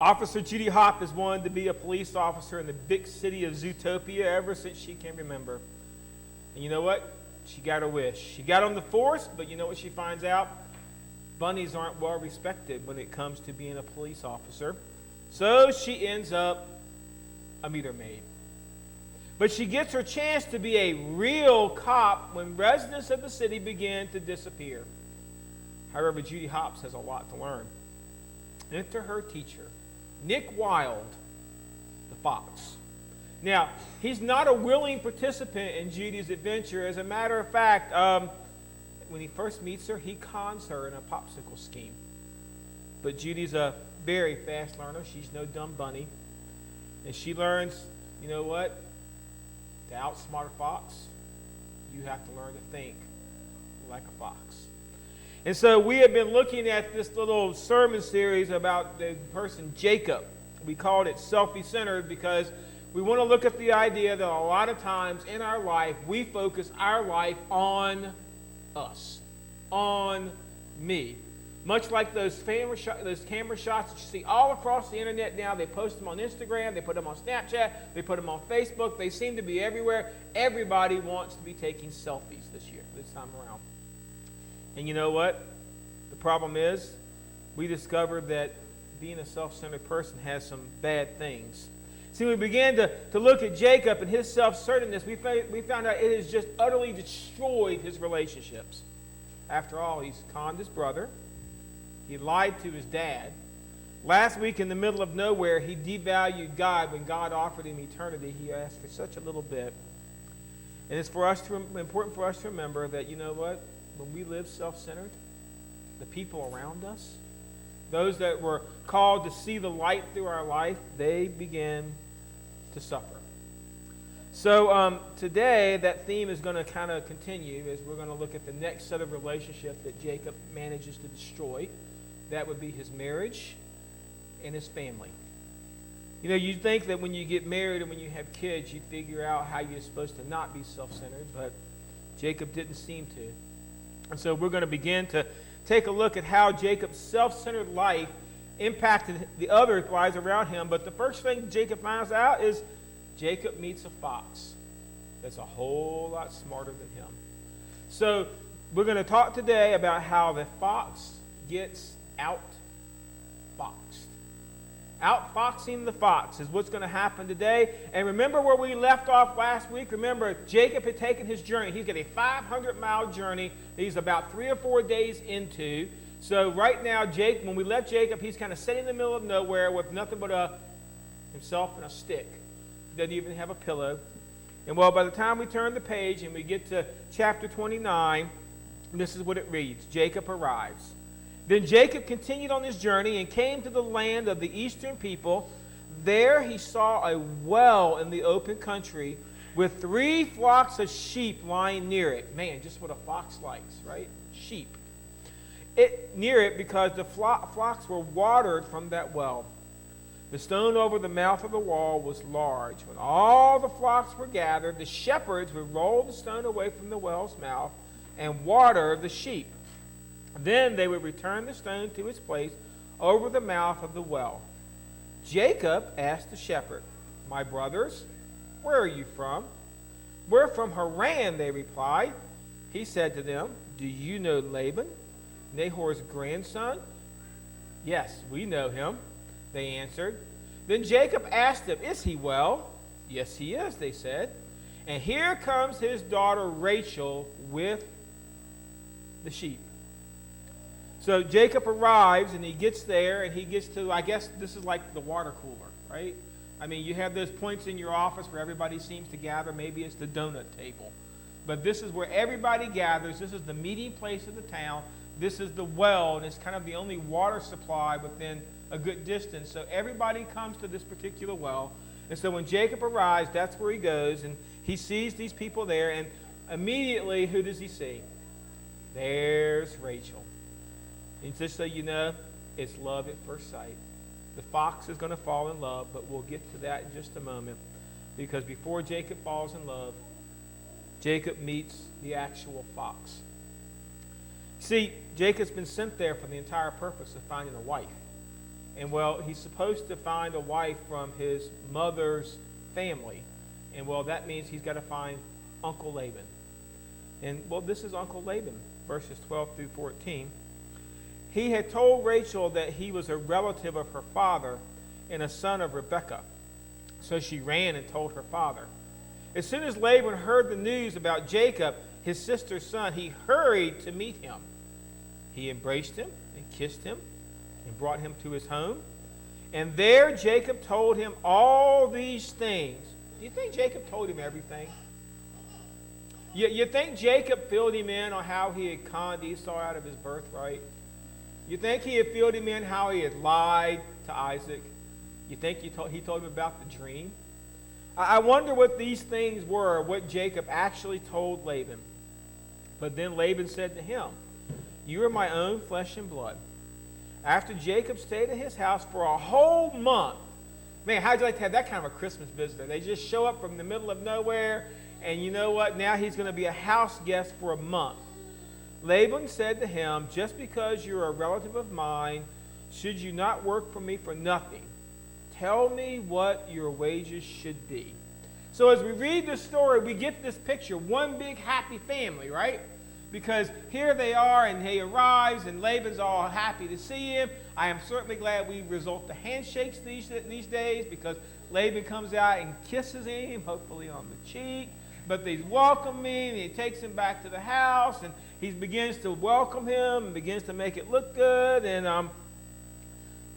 Officer Judy Hop has wanted to be a police officer in the big city of Zootopia ever since she can remember. And you know what? She got her wish. She got on the force, but you know what she finds out? Bunnies aren't well respected when it comes to being a police officer. So she ends up a meter maid. But she gets her chance to be a real cop when residents of the city begin to disappear. However, Judy Hopps has a lot to learn. Enter her teacher, Nick Wilde, the fox. Now, he's not a willing participant in Judy's adventure. As a matter of fact, when he first meets her, he cons her in a popsicle scheme. But Judy's a very fast learner. She's no dumb bunny. And she learns, you know what? To outsmart a fox, you have to learn to think like a fox. And so we have been looking at this little sermon series about the person Jacob. We called it Selfie-centered because we want to look at the idea that a lot of times in our life, we focus our life on us, on me. Much like those camera shots that you see all across the internet now. They post them on Instagram, they put them on Snapchat, they put them on Facebook. They seem to be everywhere. Everybody wants to be taking selfies this time around. And you know what? The problem is, we discovered that being a self-centered person has some bad things. See, we began to look at Jacob and his self-centeredness. We found out it has just utterly destroyed his relationships. After all, he's conned his brother. He lied to his dad. Last week, in the middle of nowhere, he devalued God when God offered him eternity. He asked for such a little bit. And it's important for us to remember that, you know what? When we live self-centered, the people around us, those that were called to see the light through our life, they begin to suffer. So today, that theme is going to kind of continue as we're going to look at the next set of relationships that Jacob manages to destroy. That would be his marriage and his family. You know, you think that when you get married and when you have kids, you figure out how you're supposed to not be self-centered, but Jacob didn't seem to. And so we're going to begin to take a look at how Jacob's self-centered life impacted the other lives around him. But the first thing Jacob finds out is Jacob meets a fox that's a whole lot smarter than him. So we're going to talk today about how the fox gets outfoxed. Outfoxing the fox is what's going to happen today. And remember where we left off last week? Remember, Jacob had taken his journey. He's got a 500-mile journey that he's about 3 or 4 days into. So right now, when we left Jacob, he's kind of sitting in the middle of nowhere with nothing but himself and a stick. He doesn't even have a pillow. And well, by the time we turn the page and we get to chapter 29, this is what it reads. Jacob arrives. Then Jacob continued on his journey and came to the land of the eastern people. There he saw a well in the open country with 3 flocks of sheep lying near it. Man, just what a fox likes, right? Sheep. Near it because the flocks were watered from that well. The stone over the mouth of the well was large. When all the flocks were gathered, the shepherds would roll the stone away from the well's mouth and water the sheep. Then they would return the stone to its place over the mouth of the well. Jacob asked the shepherd, "My brothers, where are you from?" "We're from Haran," they replied. He said to them, "Do you know Laban, Nahor's grandson?" "Yes, we know him," they answered. Then Jacob asked them, "Is he well?" "Yes, he is," they said. "And here comes his daughter Rachel with the sheep." So Jacob arrives and he gets there and he gets to, I guess this is like the water cooler, right? I mean, you have those points in your office where everybody seems to gather. Maybe it's the donut table. But this is where everybody gathers. This is the meeting place of the town. This is the well, and it's kind of the only water supply within a good distance. So everybody comes to this particular well. And so when Jacob arrives, that's where he goes, and he sees these people there, and immediately, who does he see? There's Rachel. And just so you know, it's love at first sight. The fox is going to fall in love, but we'll get to that in just a moment. Because before Jacob falls in love, Jacob meets the actual fox. See, Jacob's been sent there for the entire purpose of finding a wife. And well, he's supposed to find a wife from his mother's family. And well, that means he's got to find Uncle Laban. And well, this is Uncle Laban, verses 12 through 14. He had told Rachel that he was a relative of her father and a son of Rebekah. So she ran and told her father. As soon as Laban heard the news about Jacob, his sister's son, he hurried to meet him. He embraced him and kissed him and brought him to his home. And there Jacob told him all these things. Do you think Jacob told him everything? You think Jacob filled him in on how he had conned Esau out of his birthright? You think he had filled him in how he had lied to Isaac? You think he told him about the dream? I wonder what these things were, what Jacob actually told Laban. But then Laban said to him, "You are my own flesh and blood." After Jacob stayed at his house for a whole month. Man, how'd you like to have that kind of a Christmas visitor? They just show up from the middle of nowhere, and you know what? Now he's going to be a house guest for a month. Laban said to him, "Just because you're a relative of mine, should you not work for me for nothing? Tell me what your wages should be." So as we read this story, we get this picture, one big happy family, right? Because here they are, and he arrives, and Laban's all happy to see him. I am certainly glad we resort to handshakes these days, because Laban comes out and kisses him, hopefully on the cheek. But he's welcoming, and he takes him back to the house, and he begins to welcome him and begins to make it look good. And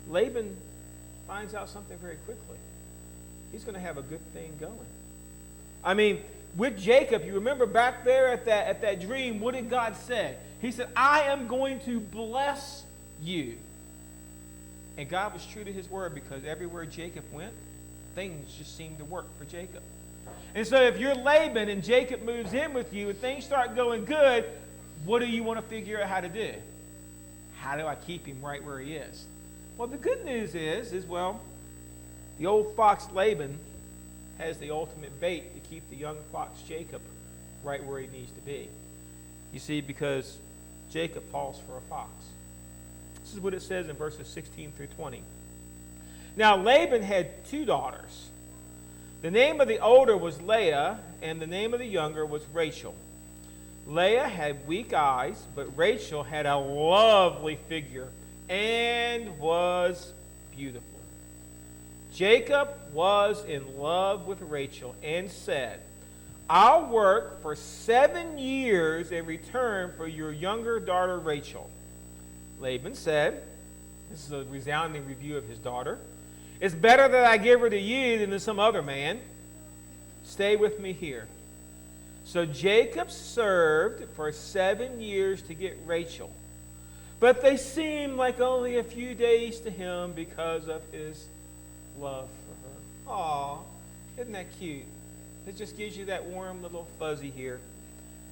Laban finds out something very quickly. He's going to have a good thing going. I mean, with Jacob, you remember back there at that dream, what did God say? He said, "I am going to bless you." And God was true to his word, because everywhere Jacob went, things just seemed to work for Jacob. And so if you're Laban and Jacob moves in with you and things start going good, what do you want to figure out how to do? How do I keep him right where he is? Well, the good news is well, the old fox Laban has the ultimate bait to keep the young fox Jacob right where he needs to be. You see, because Jacob falls for a fox. This is what it says in verses 16 through 20. Now Laban had 2 daughters. The name of the older was Leah, and the name of the younger was Rachel. Leah had weak eyes, but Rachel had a lovely figure and was beautiful. Jacob was in love with Rachel and said, "I'll work for 7 years in return for your younger daughter Rachel." Laban said, this is a resounding review of his daughter, "It's better that I give her to you than to some other man. Stay with me here." So Jacob served for 7 years to get Rachel. But they seemed like only a few days to him because of his love for her. Aw, isn't that cute? It just gives you that warm little fuzzy here.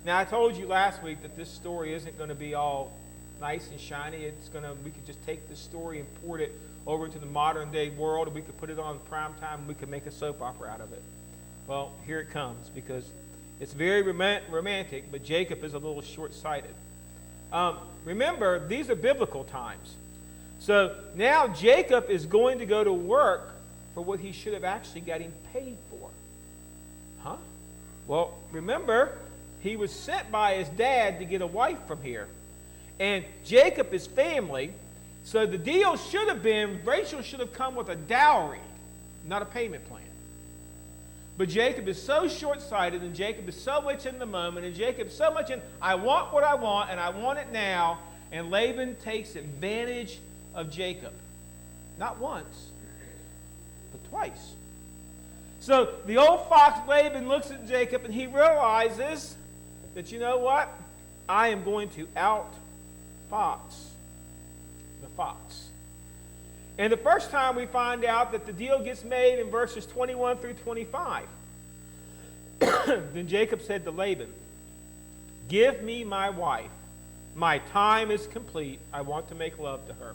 Now, I told you last week that this story isn't going to be all nice and shiny. We could just take this story and port it over into the modern day world, and we could put it on prime time, and we could make a soap opera out of it. Well, here it comes, because it's very romantic, but Jacob is a little short-sighted. Remember, these are biblical times. So now Jacob is going to go to work for what he should have actually gotten paid for. Huh? Well, remember, he was sent by his dad to get a wife from here. And Jacob is family, so the deal should have been Rachel should have come with a dowry, not a payment plan. But Jacob is so short-sighted, and Jacob is so much in the moment, and Jacob is so much in, I want what I want, and I want it now. And Laban takes advantage of Jacob. Not once, but twice. So the old fox Laban looks at Jacob, and he realizes that, you know what? I am going to outfox the fox. And the first time we find out that the deal gets made in verses 21 through 25. Then Jacob said to Laban, "Give me my wife. My time is complete. I want to make love to her."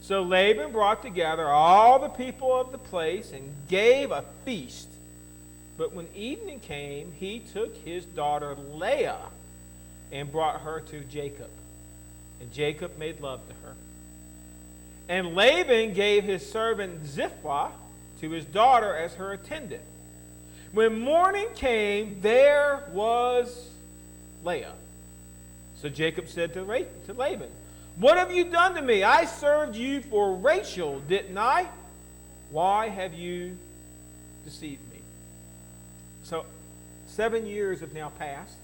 So Laban brought together all the people of the place and gave a feast. But when evening came, he took his daughter Leah and brought her to Jacob. And Jacob made love to her. And Laban gave his servant Zilpah to his daughter as her attendant. When morning came, there was Leah. So Jacob said to Laban, "What have you done to me? I served you for Rachel, didn't I? Why have you deceived me?" So 7 years have now passed.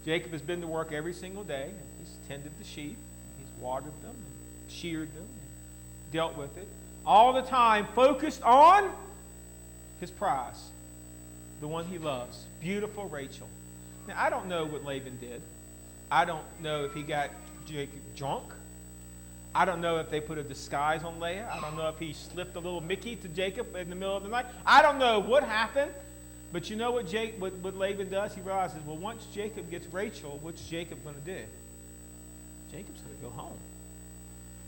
Jacob has been to work every single day. He's tended the sheep. He's watered them and sheared them and dealt with it. All the time focused on his prize, the one he loves, beautiful Rachel. Now, I don't know what Laban did. I don't know if he got Jacob drunk. I don't know if they put a disguise on Leah. I don't know if he slipped a little Mickey to Jacob in the middle of the night. I don't know what happened. But you know what Laban does? He realizes, well, once Jacob gets Rachel, what's Jacob going to do? Jacob's going to go home.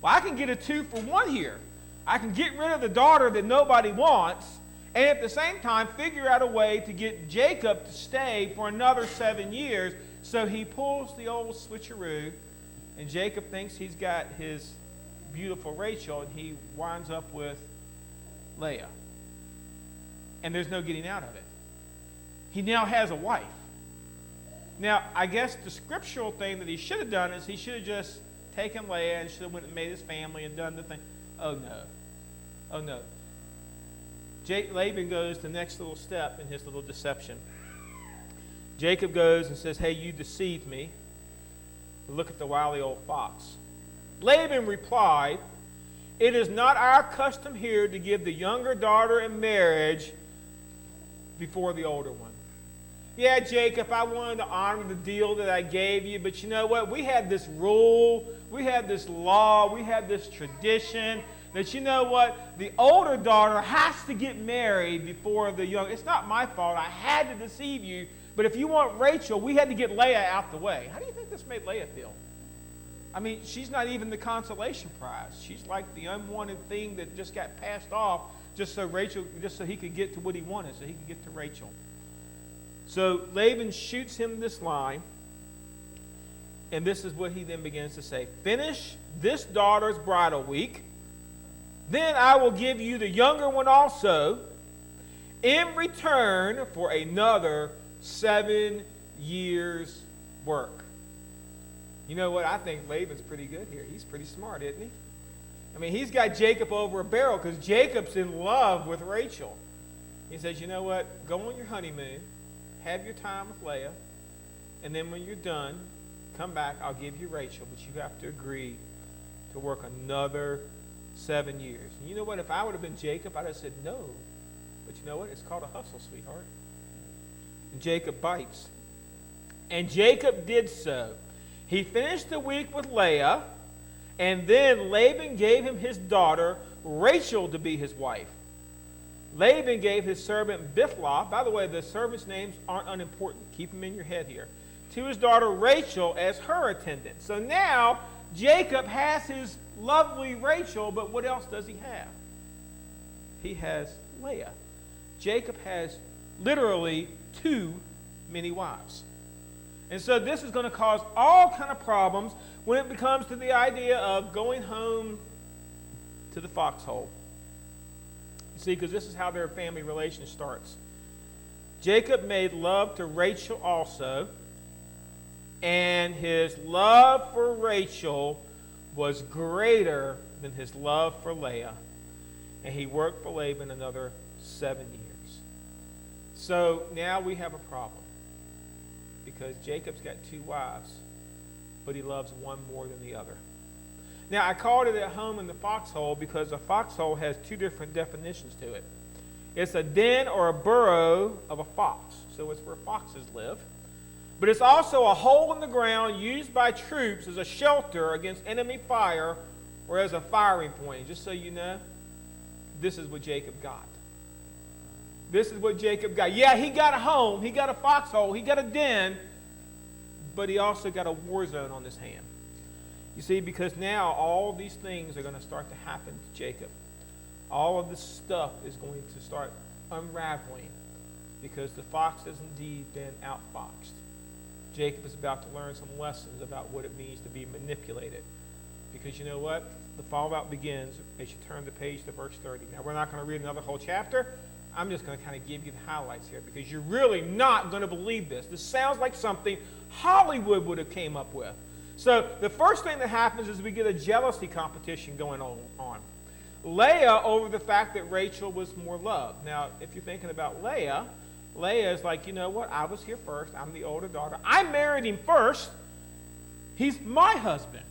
Well, I can get a 2-for-1 here. I can get rid of the daughter that nobody wants, and at the same time figure out a way to get Jacob to stay for another 7 years. So he pulls the old switcheroo, and Jacob thinks he's got his beautiful Rachel, and he winds up with Leah. And there's no getting out of it. He now has a wife. Now, I guess the scriptural thing that he should have done is he should have just taken Leah and should have went and made his family and done the thing. Oh, no. Oh, no. Laban goes the next little step in his little deception. Jacob goes and says, "Hey, you deceived me. Look at the wily old fox." Laban replied, "It is not our custom here to give the younger daughter in marriage before the older one." Yeah, Jacob, I wanted to honor the deal that I gave you, but you know what? We had this rule, we had this law, we had this tradition that, you know what? The older daughter has to get married before the young. It's not my fault. I had to deceive you, but if you want Rachel, we had to get Leah out the way. How do you think this made Leah feel? I mean, she's not even the consolation prize. She's like the unwanted thing that just got passed off just so he could get to what he wanted, so he could get to Rachel. So Laban shoots him this line, and this is what he then begins to say. "Finish this daughter's bridal week, then I will give you the younger one also in return for another 7 years' work." You know what? I think Laban's pretty good here. He's pretty smart, isn't he? I mean, he's got Jacob over a barrel because Jacob's in love with Rachel. He says, "You know what? Go on your honeymoon. Have your time with Leah. And then when you're done, come back. I'll give you Rachel. But you have to agree to work another 7 years." And you know what? If I would have been Jacob, I'd have said no. But you know what? It's called a hustle, sweetheart. And Jacob bites. And Jacob did so. He finished the week with Leah, and then Laban gave him his daughter Rachel to be his wife. Laban gave his servant Bilhah, by the way, the servants' names aren't unimportant. Keep them in your head here, to his daughter Rachel as her attendant. So now Jacob has his lovely Rachel, but what else does he have? He has Leah. Jacob has literally too many wives. And so this is going to cause all kind of problems when it comes to the idea of going home to the foxhole. See, because this is how their family relation starts. Jacob made love to Rachel also, and his love for Rachel was greater than his love for Leah. And he worked for Laban another 7 years. So now we have a problem, because Jacob's got 2 wives, but he loves one more than the other. Now, I called it at home in the foxhole because a foxhole has 2 different definitions to it. It's a den or a burrow of a fox, so it's where foxes live. But it's also a hole in the ground used by troops as a shelter against enemy fire or as a firing point. Just so you know, this is what Jacob got. This is what Jacob got. Yeah, he got a home, he got a foxhole, he got a den, but he also got a war zone on his hand. You see, because now all these things are going to start to happen to Jacob. All of this stuff is going to start unraveling because the fox has indeed been outfoxed. Jacob is about to learn some lessons about what it means to be manipulated Because you know what? The fallout begins as you turn the page to verse 30. Now, we're not going to read another whole chapter. I'm just going to kind of give you the highlights here because you're really not going to believe this. This sounds like something Hollywood would have came up with. So the first thing that happens is we get a jealousy competition going on. Leah over the fact that Rachel was more loved. Now, if you're thinking about Leah, Leah is like, you know what? I was here first. I'm the older daughter. I married him first. He's my husband.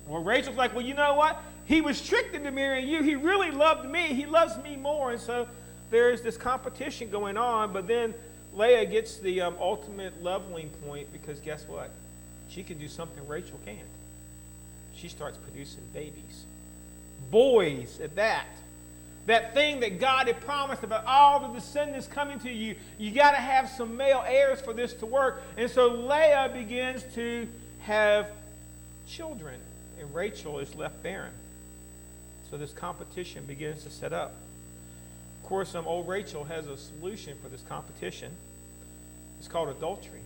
Well, Rachel's like, well, you know what? He was tricked into marrying you. He really loved me. He loves me more. And so there's this competition going on. But then Leah gets the ultimate leveling point because guess what? She can do something Rachel can't. She starts producing babies. Boys at that. That thing that God had promised about all the descendants coming to you. You got to have some male heirs for this to work. And so Leah begins to have children. And Rachel is left barren. So this competition begins to set up. Of course, old Rachel has a solution for this competition. It's called adultery.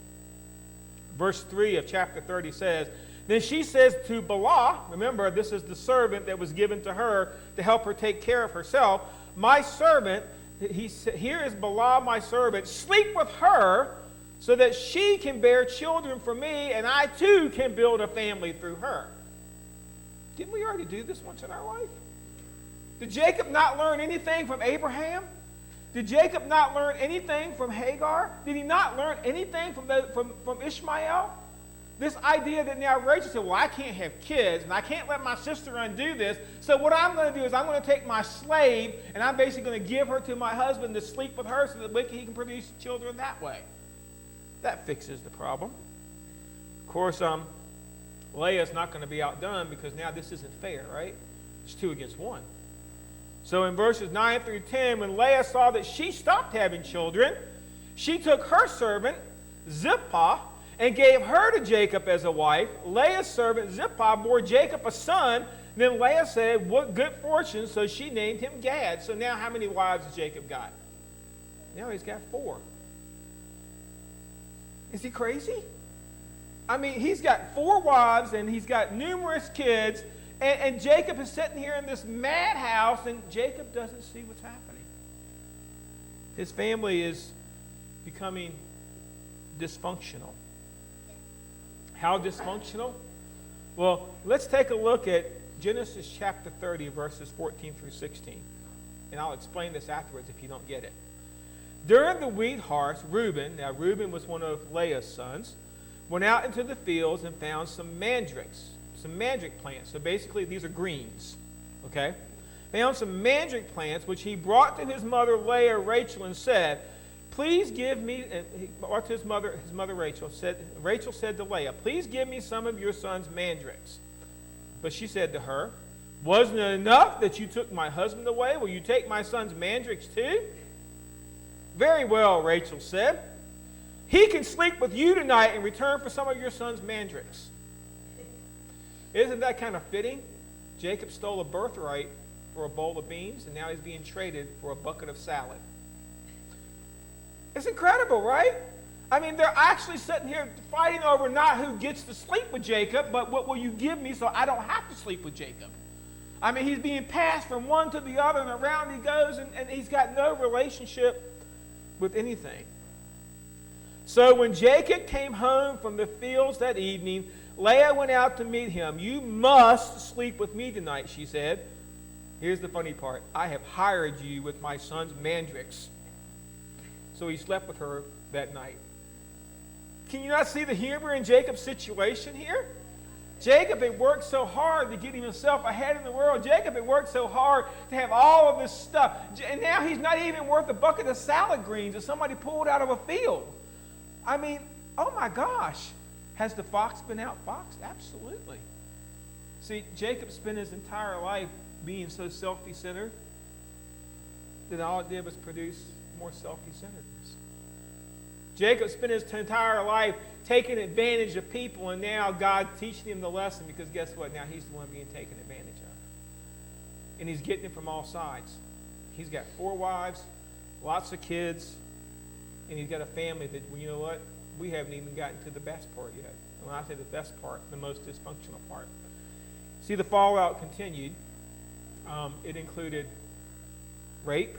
Verse 3 of chapter 30 says, then she says to Bala, remember this is the servant that was given to her to help her take care of herself, my servant, here is Bala my servant, sleep with her so that she can bear children for me and I too can build a family through her. Didn't we already do this once in our life? Did Jacob not learn anything from Abraham? Did Jacob not learn anything from Hagar? Did he not learn anything from Ishmael? This idea that now Rachel said, well, I can't have kids, and I can't let my sister undo this, so what I'm going to do is I'm going to take my slave, and I'm basically going to give her to my husband to sleep with her so that he can produce children that way. That fixes the problem. Of course, Leah's not going to be outdone because now this isn't fair, right? It's 2 against 1. So in verses 9 through 10, when Leah saw that she stopped having children, she took her servant, Zilpah, and gave her to Jacob as a wife. Leah's servant Zilpah bore Jacob a son. Then Leah said, what good fortune, so she named him Gad. So now how many wives has Jacob got? Now he's got 4. Is he crazy? I mean, he's got 4 wives and he's got numerous kids. And Jacob is sitting here in this madhouse, and Jacob doesn't see what's happening. His family is becoming dysfunctional. How dysfunctional? Well, let's take a look at Genesis chapter 30, verses 14 through 16. And I'll explain this afterwards if you don't get it. During the wheat harvest, Reuben, now Reuben was one of Leah's sons, went out into the fields and found some mandrake plants. So basically, these are greens, okay? Found some mandrake plants, which he brought to his mother Leah, Rachel, and said, please give me, and he brought to his mother Rachel said to Leah, please give me some of your son's mandrakes. But she said to her, wasn't it enough that you took my husband away? Will you take my son's mandrakes too? Very well, Rachel said. He can sleep with you tonight in return for some of your son's mandrakes. Isn't that kind of fitting? Jacob stole a birthright for a bowl of beans, and now he's being traded for a bucket of salad. It's incredible, right? I mean, they're actually sitting here fighting over not who gets to sleep with Jacob, but what will you give me so I don't have to sleep with Jacob? I mean, he's being passed from one to the other, and around he goes, and he's got no relationship with anything. So when Jacob came home from the fields that evening, Leah went out to meet him. You must sleep with me tonight, she said. Here's the funny part. I have hired you with my son's mandrakes. So he slept with her that night. Can you not see the humor in Jacob's situation here? Jacob had worked so hard to get himself ahead in the world. Jacob had worked so hard to have all of this stuff. And now he's not even worth a bucket of salad greens that somebody pulled out of a field. I mean, oh my gosh. Has the fox been outfoxed? Absolutely. See, Jacob spent his entire life being so self-centered that all it did was produce more self-centeredness. Jacob spent his entire life taking advantage of people, and now God teaching him the lesson because guess what? Now he's the one being taken advantage of. And he's getting it from all sides. He's got 4 wives, lots of kids, and he's got a family that, well, you know what? We haven't even gotten to the best part yet. And when I say the best part, the most dysfunctional part. See, the fallout continued. It included rape,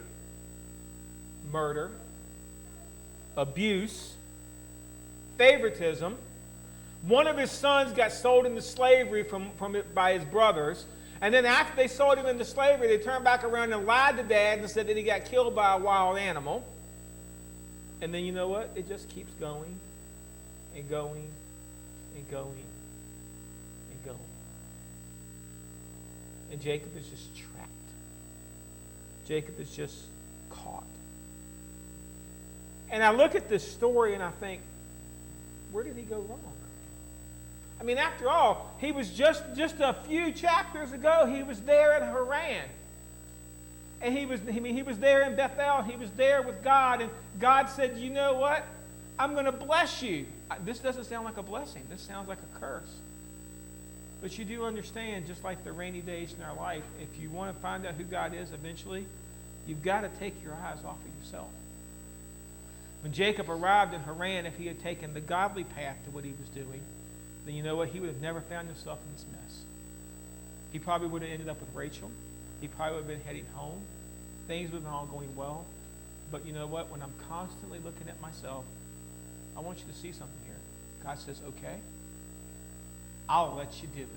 murder, abuse, favoritism. One of his sons got sold into slavery by his brothers. And then after they sold him into slavery, they turned back around and lied to Dad and said that he got killed by a wild animal. And then you know what? It just keeps going and going and going and going. And Jacob is just trapped. Jacob is just caught. And I look at this story and I think, where did he go wrong? I mean, after all, he was just a few chapters ago, he was there at Haran. And he was there in Bethel, and he was there with God, and God said, you know what? I'm going to bless you. This doesn't sound like a blessing. This sounds like a curse. But you do understand, just like the rainy days in our life, if you want to find out who God is eventually, you've got to take your eyes off of yourself. When Jacob arrived in Haran, if he had taken the godly path to what he was doing, then you know what? He would have never found himself in this mess. He probably would have ended up with Rachel. He probably would have been heading home. Things would have been all going well. But you know what? When I'm constantly looking at myself, I want you to see something here. God says, okay, I'll let you do it.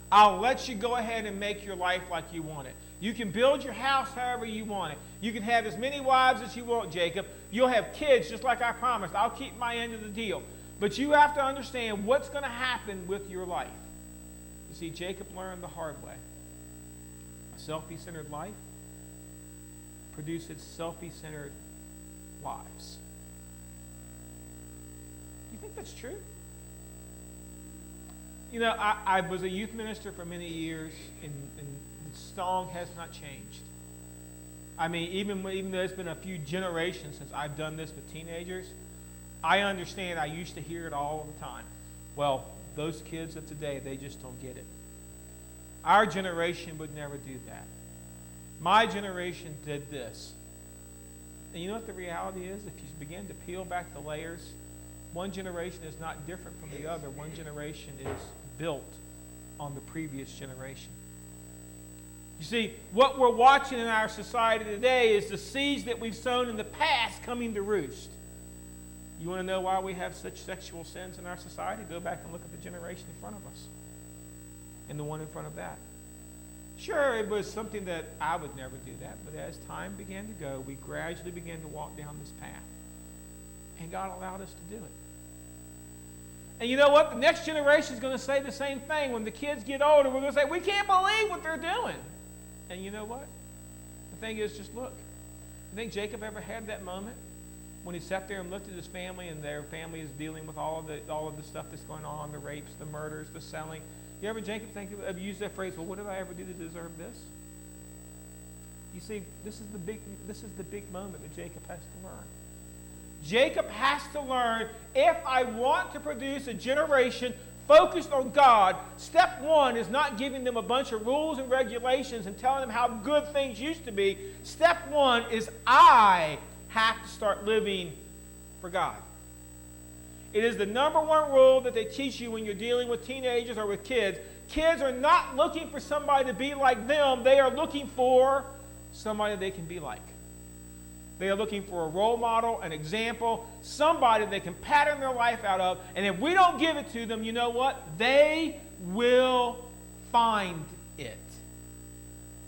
I'll let you go ahead and make your life like you want it. You can build your house however you want it. You can have as many wives as you want, Jacob. You'll have kids just like I promised. I'll keep my end of the deal. But you have to understand what's going to happen with your life. You see, Jacob learned the hard way. A selfie-centered life produces selfie-centered lives. Do you think that's true? You know, I was a youth minister for many years, and the song has not changed. I mean, even though it's been a few generations since I've done this with teenagers, I understand I used to hear it all the time. Well, those kids of today, they just don't get it. Our generation would never do that. My generation did this. And you know what the reality is? If you begin to peel back the layers, one generation is not different from the other. One generation is built on the previous generation. You see, what we're watching in our society today is the seeds that we've sown in the past coming to roost. You want to know why we have such sexual sins in our society? Go back and look at the generation in front of us and the one in front of that. Sure, it was something that I would never do that, but as time began to go, we gradually began to walk down this path. And God allowed us to do it. And you know what? The next generation is going to say the same thing. When the kids get older, we're going to say, we can't believe what they're doing. And you know what? The thing is, just look. You think Jacob ever had that moment when he sat there and looked at his family, and their family is dealing with all of the stuff that's going on, the rapes, the murders, the selling? You ever, Jacob, have used that phrase, well, what did I ever do to deserve this? You see, this is the big moment that Jacob has to learn. Jacob has to learn, if I want to produce a generation focused on God, step one is not giving them a bunch of rules and regulations and telling them how good things used to be. Step one is I have to start living for God. It is the number one rule that they teach you when you're dealing with teenagers or with kids. Kids are not looking for somebody to be like them. They are looking for somebody they can be like. They are looking for a role model, an example, somebody they can pattern their life out of. And if we don't give it to them, you know what? They will find it.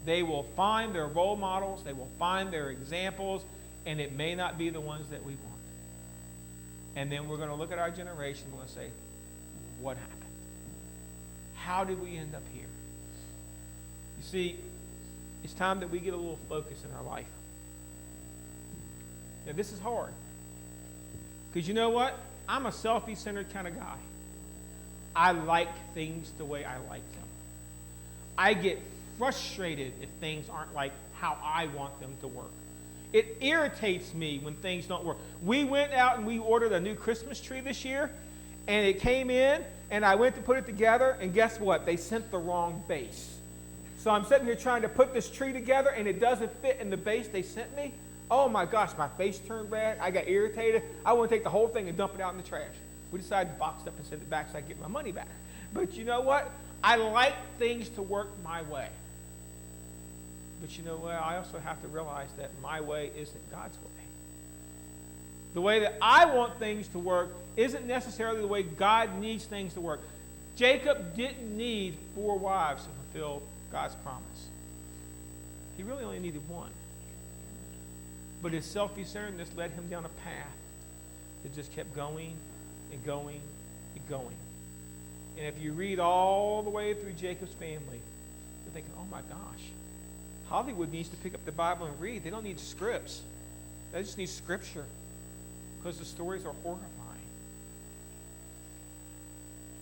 They will find their role models. They will find their examples. And it may not be the ones that we want. And then we're going to look at our generation and we're going to say, what happened? How did we end up here? You see, it's time that we get a little focus in our life. Now, this is hard. Because you know what? I'm a selfie-centered kind of guy. I like things the way I like them. I get frustrated if things aren't like how I want them to work. It irritates me when things don't work. We went out and we ordered a new Christmas tree this year, and it came in, and I went to put it together, and guess what? They sent the wrong base. So I'm sitting here trying to put this tree together, and it doesn't fit in the base they sent me. Oh my gosh, my face turned red. I got irritated. I want to take the whole thing and dump it out in the trash. We decided to box it up and send it back so I could get my money back. But you know what? I like things to work my way. But you know what? I also have to realize that my way isn't God's way. The way that I want things to work isn't necessarily the way God needs things to work. Jacob didn't need 4 wives to fulfill God's promise. He really only needed one. But his self-centeredness led him down a path that just kept going and going and going. And if you read all the way through Jacob's family, you're thinking, oh my gosh, Hollywood needs to pick up the Bible and read. They don't need scripts. They just need scripture, because the stories are horrifying.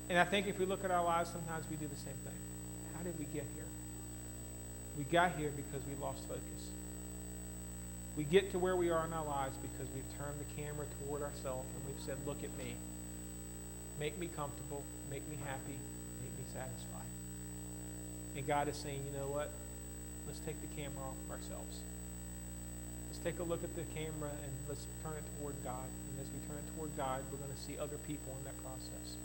And I think if we look at our lives, sometimes we do the same thing. How did we get here? We got here because we lost focus. We get to where we are in our lives because we've turned the camera toward ourselves and we've said, look at me. Make me comfortable. Make me happy. Make me satisfied. And God is saying, you know what? Let's take the camera off of ourselves. Let's take a look at the camera and let's turn it toward God. And as we turn it toward God, we're going to see other people in that process.